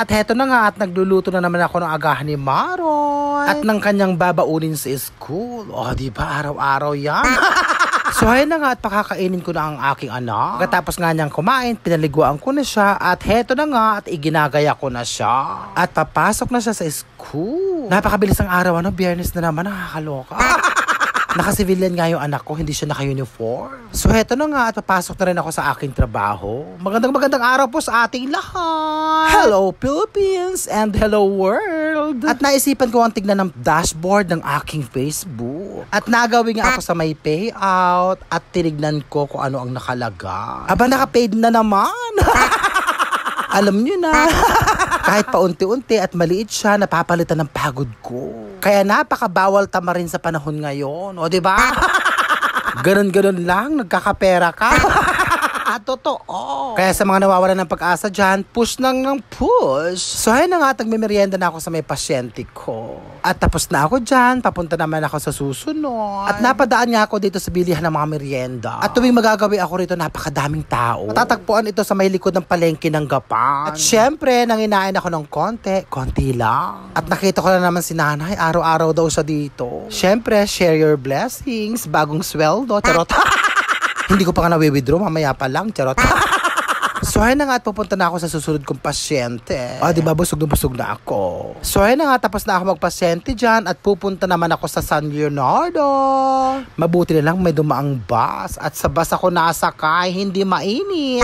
At heto na nga at nagluluto na naman ako ng agahan ni Maron. At ng kanyang babaunin sa school. O, diba? Araw-araw yan. So, ayun na nga at pakakainin ko na ang aking anak. Katapos nga niyang kumain, pinaliguan ko na siya. At heto na nga at iginagaya ko na siya. At papasok na siya sa school. Napakabilis ang araw, Biyernes na naman, nakakaloka. Naka-civilian nga yung anak ko, hindi siya naka-uniform. So, heto na nga at papasok na rin ako sa aking trabaho. Magandang araw po sa ating lahat. Hello Philippines and hello world. At naisipan ko ang tignan ng dashboard ng aking Facebook. At nagawin nga ako sa may payout at tinignan ko kung ano ang nakalaga. Aba, naka-paid na naman. Alam nyo na. Kahit paunti-unti at maliit siya, napapalitan ng pagod ko. Kaya napakabawal tamarin sa panahon ngayon. O, diba? Ganon-ganon lang, nagkakapera ka. Totoo. Kaya sa mga nawawalan ng pag-asa dyan, push nang ng push. So, ayun na nga, nagmimerienda na ako sa may pasyente ko. At tapos na ako dyan, papunta naman ako sa susunod. At napadaan nga ako dito sa bilihan ng mga merienda. At tuwing magagawi ako rito, napakadaming tao. Matatagpuan ito sa may likod ng palengke ng Gapan. At syempre, nanginain ako ng konti lang. At nakita ko na naman si nanay, araw-araw daw siya dito. Syempre, share your blessings, bagong sweldo, charot. Hindi ko pa nga na-withdraw, mamaya pa lang, charot. So, ayun na nga at pupunta na ako sa susunod kong pasyente. Diba, busog na ako. So, ayun na nga, tapos na ako magpasyente dyan at pupunta naman ako sa San Leonardo. Mabuti na lang may dumaang bus at sa bus ako nasakay, hindi mainit.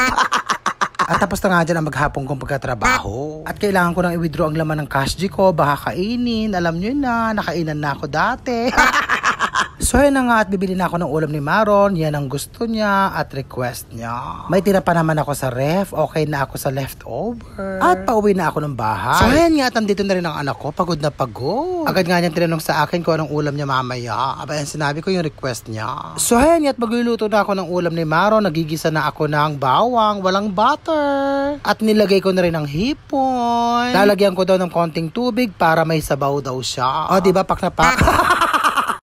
At tapos na nga dyan ang maghapon kong pagkatrabaho. At kailangan ko nang i-withdraw ang laman ng cash ko, baka kainin. Alam nyo na, nakainan na ako dati. So, yun na nga at bibili na ako ng ulam ni Maron. Yan ang gusto niya at request niya. May tira pa naman ako sa ref. Okay na ako sa leftover. At pauwi na ako ng bahay. So, yan nga at nandito na rin ang anak ko. Pagod na pagod. Agad nga niyan tinanong sa akin kung anong ulam niya mamaya. Aba, yan sinabi ko yung request niya. So, yan nga at magluluto na ako ng ulam ni Maron. Nagigisa na ako ng bawang, walang butter. At nilagay ko na rin ang hipon. Lalagyan ko daw ng konting tubig para may sabaw daw siya. O, diba, pak na pak?